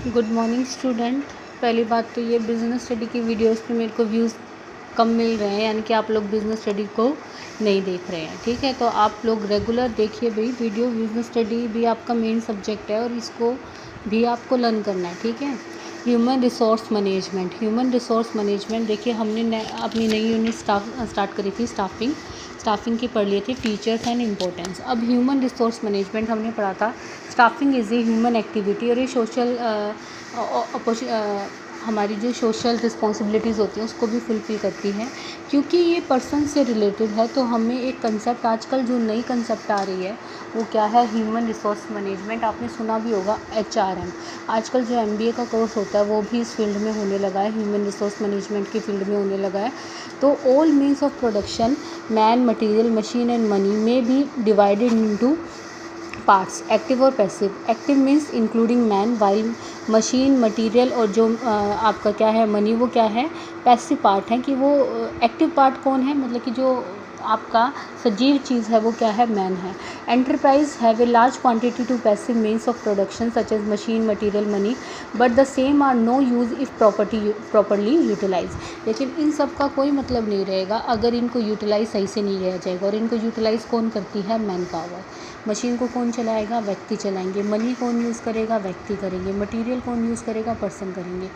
Good morning student. पहली बात तो ये बिज़नेस स्टडी की वीडियोस पे मेरे को व्यूज़ कम मिल रहे हैं, यानी कि आप लोग बिज़नेस स्टडी को नहीं देख रहे हैं। ठीक है, तो आप लोग रेगुलर देखिए भाई वीडियो। बिज़नेस स्टडी भी आपका मेन सब्जेक्ट है और इसको भी आपको लर्न करना है। ठीक है। ह्यूमन रिसोर्स मैनेजमेंट देखिए, हमने अपनी नई यूनिट स्टार्ट करी थी। स्टाफिंग की पढ़ लिए थे, फीचर्स एंड इम्पोर्टेंस। अब ह्यूमन रिसोर्स मैनेजमेंट हमने पढ़ा था। Staffing is a human activity और ये सोशल हमारी जो सोशल रिस्पॉन्सिबिलिटीज़ होती हैं उसको भी फुलफ़िल करती है, क्योंकि ये पर्सन से रिलेटेड है। तो हमें एक कंसेप्ट, आजकल जो नई कंसेप्ट आ रही है वो क्या है, ह्यूमन रिसोर्स मैनेजमेंट। आपने सुना भी होगा HRM। आजकल जो MBA का कोर्स होता है वो भी इस फील्ड में होने लगा है, ह्यूमन रिसोर्स मैनेजमेंट की फील्ड में होने लगा है। तो all means of production, man, material, machine and money में भी डिवाइडेड इनटू पार्ट्स, एक्टिव और passive. Active means including man, while machine, material और जो आपका क्या है मनी, वो क्या है, पैसिव पार्ट है। कि वो एक्टिव पार्ट कौन है, मतलब कि जो आपका सजीव चीज़ है वो क्या है, मैन है। Enterprise have a large quantity to passive means of production such as machine, material, money, but the same are no use if properly utilise. लेकिन इन सब का कोई मतलब नहीं रहेगा अगर इनको यूटिलाइज सही से नहीं किया जाएगा। और इनको यूटिलाइज कौन करती है, मैन पावर। मशीन को कौन चलाएगा, व्यक्ति चलाएंगे। मनी कौन यूज़ करेगा, व्यक्ति करेंगे। मटेरियल कौन यूज़ करेगा, पर्सन करेंगे।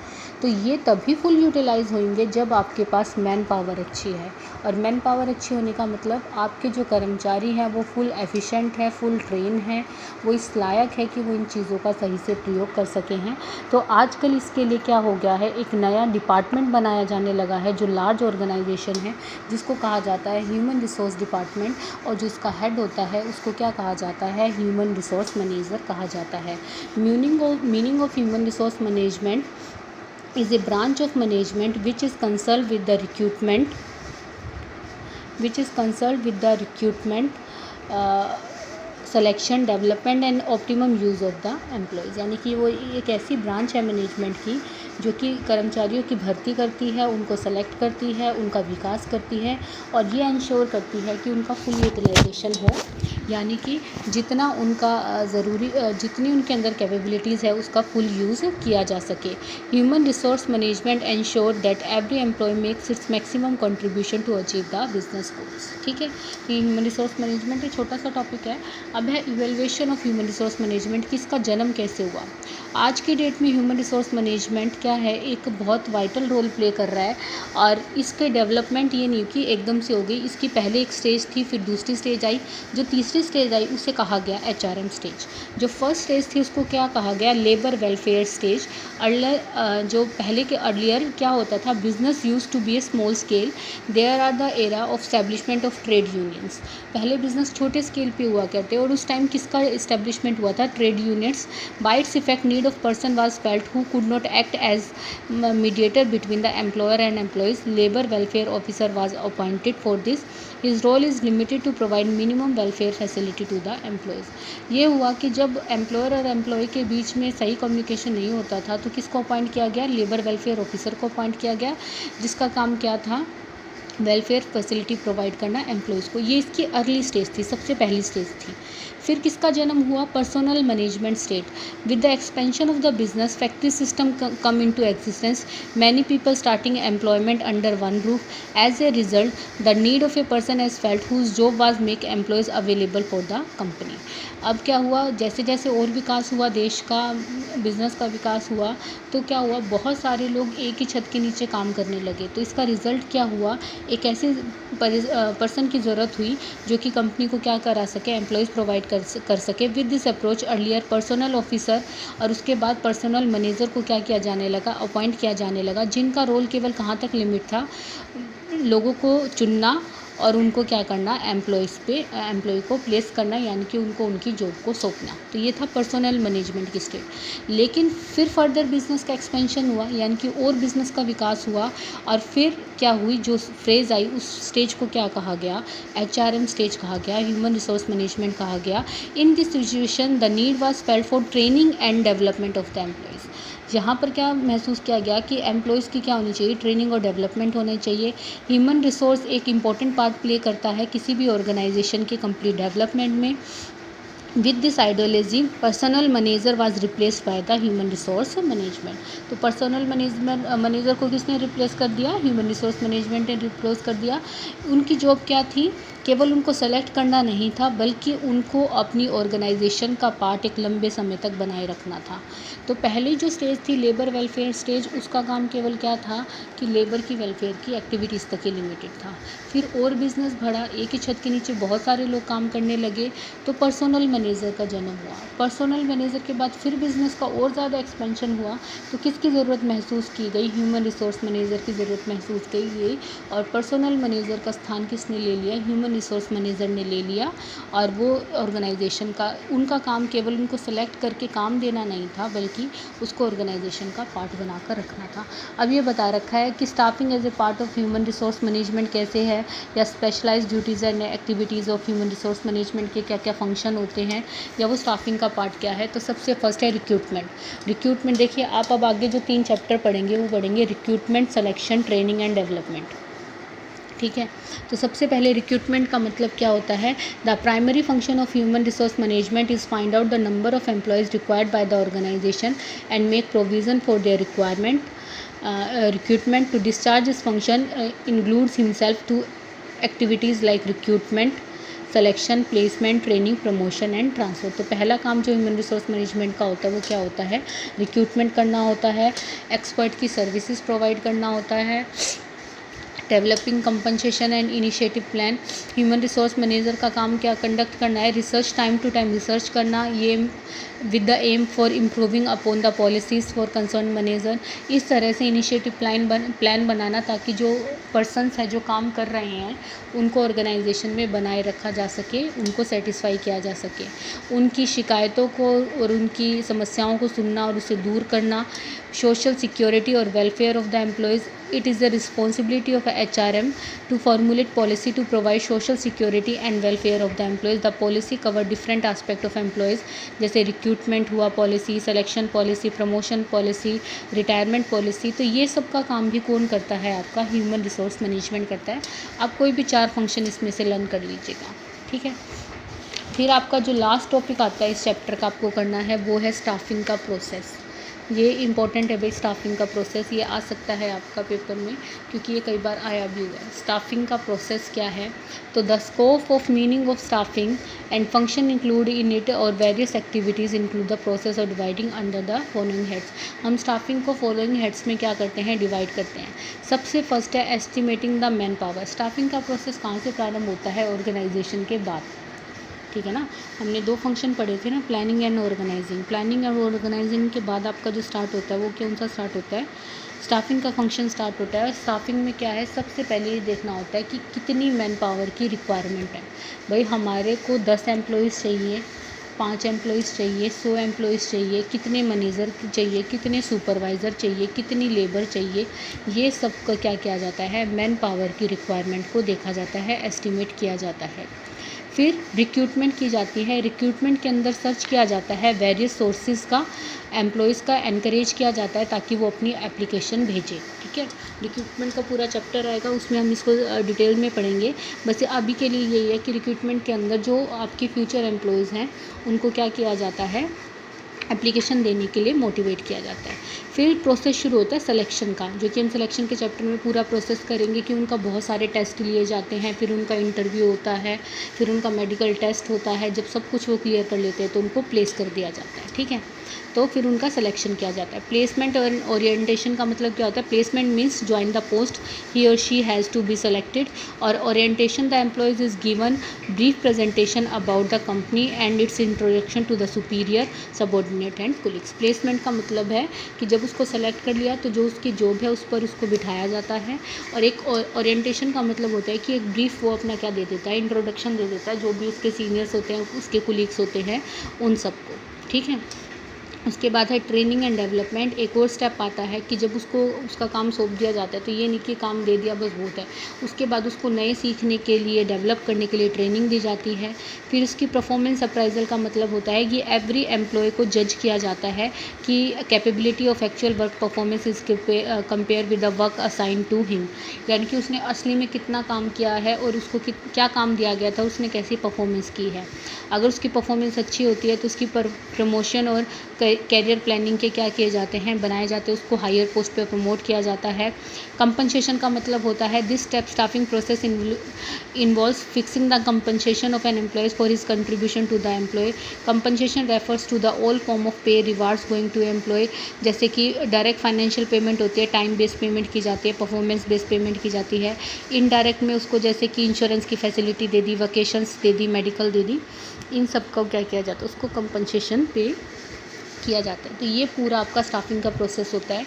तो ये तभी फुल यूटिलाइज होंगे जब आपके पास मैन पावर अच्छी है। और मैन पावर अच्छी होने का मतलब आपके जो कर्मचारी हैं वो फुल एफिशिएंट है, फुल ट्रेन है, वो इस लायक है कि वो इन चीज़ों का सही से प्रयोग कर सके हैं। तो आजकल इसके लिए क्या हो गया है, एक नया डिपार्टमेंट बनाया जाने लगा है जो लार्ज ऑर्गेनाइजेशन है, जिसको कहा जाता है ह्यूमन रिसोर्स डिपार्टमेंट। और जो इसका हेड होता है उसको क्या कहा जाता है, ह्यूमन रिसोर्स मैनेजर कहा जाता है। Meaning of human resource management is a branch of management which is concerned with the recruitment, selection, development and optimum use of the employees. यानी कि वो एक ऐसी ब्रांच है मैनेजमेंट की जो कि कर्मचारियों की भर्ती करती है, उनको सेलेक्ट करती है, उनका विकास करती है और ये इंश्योर करती है कि उनका फुल यूटिलाइजेशन हो, यानी कि जितना उनका जितनी उनके अंदर कैपेबिलिटीज़ है उसका फुल यूज़ किया जा सके। Human resource management ensure that every employee makes its maximum contribution to achieve the business goals. ठीक है, ये ह्यूमन रिसोर्स मैनेजमेंट एक छोटा सा टॉपिक है। अब है evaluation of human resource management कि इसका जन्म कैसे हुआ। आज की डेट में ह्यूमन रिसोर्स मैनेजमेंट क्या है, एक बहुत वाइटल रोल प्ले कर रहा है। और इसके डेवलपमेंट ये नहीं कि एकदम से हो गई, इसकी पहले एक स्टेज थी, फिर दूसरी स्टेज आई, जो तीसरी स्टेज आई उसे कहा गया HRM स्टेज। जो फर्स्ट स्टेज थी उसको क्या कहा गया, लेबर वेलफेयर स्टेज। जो पहले के अर्लियर क्या होता था, business use to be a small scale, there are the era of establishment of trade unions. पहले बिजनेस छोटे स्केल पे हुआ करते और उस टाइम किसका इस्टेब्लिशमेंट हुआ था, trade unions. By its effect need of person was felt who could not act as mediator between the employer and employees. Labour welfare officer was appointed for this. His role is limited to provide minimum welfare facility to the employees. ये हुआ कि जब employer और employ के बीच में सही communication नहीं होता था तो किसको अपॉइंट किया गया, लेबर वेलफेयर ऑफिसर को अपॉइंट किया गया, जिसका काम क्या था, वेलफेयर फैसिलिटी प्रोवाइड करना एम्प्लॉयज़ को। ये इसकी अर्ली स्टेज थी, सबसे पहली स्टेज थी। फिर किसका जन्म हुआ, personnel management state. With the expansion of the business, factory system come into existence, many people starting employment under one roof. As a result the need of a person as felt whose job was make employees available for the company. अब क्या हुआ, जैसे जैसे और विकास हुआ, देश का business का विकास हुआ, तो क्या हुआ, बहुत सारे लोग एक ही छत के नीचे काम करने लगे। तो इसका रिज़ल्ट क्या हुआ, एक ऐसे पर्सन की ज़रूरत हुई जो कि कंपनी को क्या करा सके, एम्प्लॉयज़ प्रोवाइड कर सके। With this approach earlier personal officer और उसके बाद पर्सनल मैनेजर को क्या किया जाने लगा, अपॉइंट किया जाने लगा, जिनका रोल केवल कहाँ तक लिमिट था, लोगों को चुनना और उनको क्या करना, एम्प्लॉय को प्लेस करना, यानी कि उनको उनकी जॉब को सौंपना। तो ये था पर्सनल मैनेजमेंट की स्टेज। लेकिन फिर फर्दर बिजनेस का एक्सपेंशन हुआ, यानी कि और बिजनेस का विकास हुआ और फिर क्या हुई, जो फ्रेज आई उस स्टेज को क्या कहा गया, HRM स्टेज कहा गया, ह्यूमन रिसोर्स मैनेजमेंट कहा गया। In this situation the need was felt for training and development of the employees. यहाँ पर क्या महसूस किया गया कि एम्प्लॉयज़ की क्या होनी चाहिए, ट्रेनिंग और डेवलपमेंट होने चाहिए। ह्यूमन रिसोर्स एक इम्पॉर्टेंट पार्ट प्ले करता है किसी भी ऑर्गेनाइजेशन के कंप्लीट डेवलपमेंट में। With this ideology, personal manager was replaced by the human resource management. तो पर्सनल मैनेजर को किसने रिप्लेस कर दिया? ह्यूमन रिसोर्स मैनेजमेंट ने रिप्लेस कर दिया। उनकी जॉब क्या थी? केवल उनको सेलेक्ट करना नहीं था, बल्कि उनको अपनी ऑर्गेनाइजेशन का पार्ट एक लंबे समय तक बनाए रखना था। तो पहली जो स्टेज थी लेबर वेलफेयर स्टेज, उसका काम केवल क्या था कि लेबर की वेलफेयर की एक्टिविटीज़ तक ही लिमिटेड था। फिर और बिजनेस बढ़ा, एक ही छत के नीचे बहुत सारे लोग काम करने लगे, तो पर्सनल मैनेजर का जन्म हुआ। पर्सनल मैनेजर के बाद फिर बिजनेस का और ज़्यादा एक्सपेंशन हुआ, तो किसकी ज़रूरत महसूस की गई? ह्यूमन रिसोर्स मैनेजर की ज़रूरत महसूस की गई। और पर्सनल मैनेजर का स्थान किसने ले लिया? ह्यूमन रिसोर्स मैनेजर ने ले लिया। और वो ऑर्गेनाइजेशन का, उनका काम केवल उनको सेलेक्ट करके काम देना नहीं था, बल्कि उसको ऑर्गेनाइजेशन का पार्ट बनाकर रखना था। अब ये बता रखा है कि staffing as a part of human resource management कैसे है, या specialised duties and activities of human resource management के क्या क्या फंक्शन होते हैं, या वो स्टाफिंग का पार्ट क्या है। तो सबसे फर्स्ट है रिक्रूटमेंट। रिक्रूटमेंट देखिए, आप अब आगे जो 3 चैप्टर पढ़ेंगे वो पढ़ेंगे recruitment, selection, training and development. ठीक है, तो सबसे पहले रिक्रूटमेंट का मतलब क्या होता है? The primary function of human resource management is find out the number of employees required by the organisation and make provision for their requirement. Recruitment to discharge this function includes himself to activities like recruitment, selection, placement, training, promotion and transfer. तो पहला काम जो human resource management का होता है वो क्या होता है? रिक्रूटमेंट करना होता है, एक्सपर्ट की सर्विसेज प्रोवाइड करना होता है, developing compensation and initiative plan. Human resource manager का काम क्या कंडक्ट करना है? Research, time to time research करना, ये with the aim for improving upon the policies for concern manager. इस तरह से इनिशिएटिव प्लान बनाना, ताकि जो पर्सनस है जो काम कर रहे हैं उनको ऑर्गेनाइजेशन में बनाए रखा जा सके, उनको सेटिस्फाई किया जा सके, उनकी शिकायतों को और उनकी समस्याओं को सुनना और उसे दूर करना। सोशल सिक्योरिटी और welfare of the employees. It is the responsibility of a HRM to formulate policy to provide social security and welfare of the employees. The policy cover different aspect of employees, जैसे recruitment हुआ policy, selection policy, promotion policy, retirement policy. तो ये सब का काम भी कौन करता है? आपका ह्यूमन रिसोर्स मैनेजमेंट करता है। आप कोई भी 4 फंक्शन इसमें से लर्न कर लीजिएगा, ठीक है। फिर आपका जो लास्ट टॉपिक आता है इस चैप्टर का आपको करना है वो है स्टाफिंग का प्रोसेस। ये इंपॉर्टेंट है भाई, स्टाफिंग का प्रोसेस। ये आ सकता है आपका पेपर में, क्योंकि ये कई बार आया भी हुआ है। स्टाफिंग का प्रोसेस क्या है? तो the scope of meaning of staffing and function include in it और various activities include the process of dividing under the following heads. हम स्टाफिंग को फॉलोइंग हेड्स में क्या करते हैं? डिवाइड करते हैं। सबसे फर्स्ट है estimating the man power. Staffing का प्रोसेस कहाँ से प्रारंभ होता है? ऑर्गेनाइजेशन के बाद, ठीक है ना। हमने 2 फंक्शन पढ़े थे ना, प्लानिंग एंड ऑर्गेनाइजिंग। प्लानिंग और ऑर्गेनाइजिंग के बाद आपका जो स्टार्ट होता है वो कौन सा स्टार्ट होता है? स्टाफिंग का फंक्शन स्टार्ट होता है। और स्टाफिंग में क्या है? सबसे पहले ये देखना होता है कि कितनी मैन पावर की रिक्वायरमेंट है। भाई हमारे को 10 एम्प्लॉयज़ चाहिए, 5 एम्प्लॉयज़ चाहिए, 100 एम्प्लॉयज़ चाहिए, कितने मैनेजर चाहिए, कितने सुपरवाइज़र चाहिए, कितनी लेबर चाहिए, ये सब का क्या किया जाता है? मैन पावर की रिक्वायरमेंट को देखा जाता है, एस्टिमेट किया जाता है। फिर रिक्रूटमेंट की जाती है। रिक्रूटमेंट के अंदर सर्च किया जाता है वेरियस सोर्सेज का, एम्प्लॉयज़ का एनकरेज किया जाता है ताकि वो अपनी एप्लीकेशन भेजें, ठीक है। रिक्रूटमेंट का पूरा चैप्टर आएगा, उसमें हम इसको डिटेल में पढ़ेंगे। बस अभी के लिए यही है कि रिक्रूटमेंट के अंदर जो आपकी फ्यूचर एम्प्लॉयज़ हैं उनको क्या किया जाता है? एप्लीकेशन देने के लिए मोटिवेट किया जाता है। फिर प्रोसेस शुरू होता है सिलेक्शन का, जो कि हम सिलेक्शन के चैप्टर में पूरा प्रोसेस करेंगे कि उनका बहुत सारे टेस्ट लिए जाते हैं, फिर उनका इंटरव्यू होता है, फिर उनका मेडिकल टेस्ट होता है। जब सब कुछ वो क्लियर कर लेते हैं तो उनको प्लेस कर दिया जाता है, ठीक है। तो फिर उनका सिलेक्शन किया जाता है। प्लेसमेंट और ओरिएंटेशन का मतलब क्या होता है? Placement means join the post, he or she has to be selected. और orientation the employees is given brief presentation about the company and its introduction to the superior, subordinate and colleagues. Placement का मतलब है कि जब उसको select कर लिया तो जो उसकी जॉब है उस पर उसको बिठाया जाता है। और एक ओरिएंटेशन का मतलब होता है कि एक ब्रीफ वो अपना क्या दे देता है? इंट्रोडक्शन दे देता है, जो भी उसके सीनियर्स होते हैं, उसके कोलिग्स होते हैं, उन सबको, ठीक है। उसके बाद है ट्रेनिंग एंड डेवलपमेंट। एक और स्टेप आता है कि जब उसको उसका काम सौंप दिया जाता है तो ये नहीं कि काम दे दिया बस बहुत है। उसके बाद उसको नए सीखने के लिए, डेवलप करने के लिए ट्रेनिंग दी जाती है। फिर उसकी परफॉर्मेंस अप्राइजल का मतलब होता है कि एवरी एम्प्लॉय को जज किया जाता है कि capability of actual work performance is compare with the work assign to him, यानी कि उसने असली में कितना काम किया है और उसको क्या काम दिया गया था, उसने कैसी परफॉर्मेंस की है। अगर उसकी परफॉर्मेंस अच्छी होती है तो उसकी प्रमोशन और कैरियर प्लानिंग के क्या किए जाते हैं, बनाए जाते हैं, उसको हायर पोस्ट पे प्रमोट किया जाता है। कंपनसेशन का मतलब होता है this step staffing process involves fixing the compensation of an employees for his contribution to the employ. Compensation refers to the all form of pay rewards going to employ, जैसे कि direct financial payment होती है, time based payment की जाती है, performance based payment की जाती है। इनडायरेक्ट में उसको जैसे कि इंश्योरेंस की फैसिलिटी दे दी, वकेशंस दे दी, मेडिकल दे दी, इन सब का क्या किया जाता है, उसको कंपनसेशन पे किया जाता है। तो ये पूरा आपका स्टाफिंग का प्रोसेस होता है।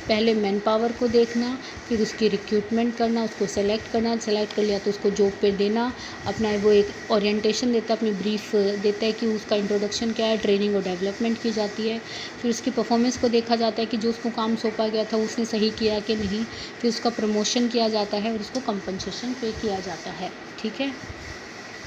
पहले मैन पावर को देखना, फिर उसकी रिक्रूटमेंट करना, उसको सेलेक्ट करना, सेलेक्ट कर लिया तो उसको जॉब पे देना, अपना वो एक ओरिएंटेशन देता है, अपनी ब्रीफ देता है कि उसका इंट्रोडक्शन क्या है, ट्रेनिंग और डेवलपमेंट की जाती है। फिर उसकी परफॉर्मेंस को देखा जाता है कि जो उसको काम सौंपा गया था उसने सही किया कि नहीं। फिर उसका प्रमोशन किया जाता है और उसको कंपनसेशन पे किया जाता है। ठीक है।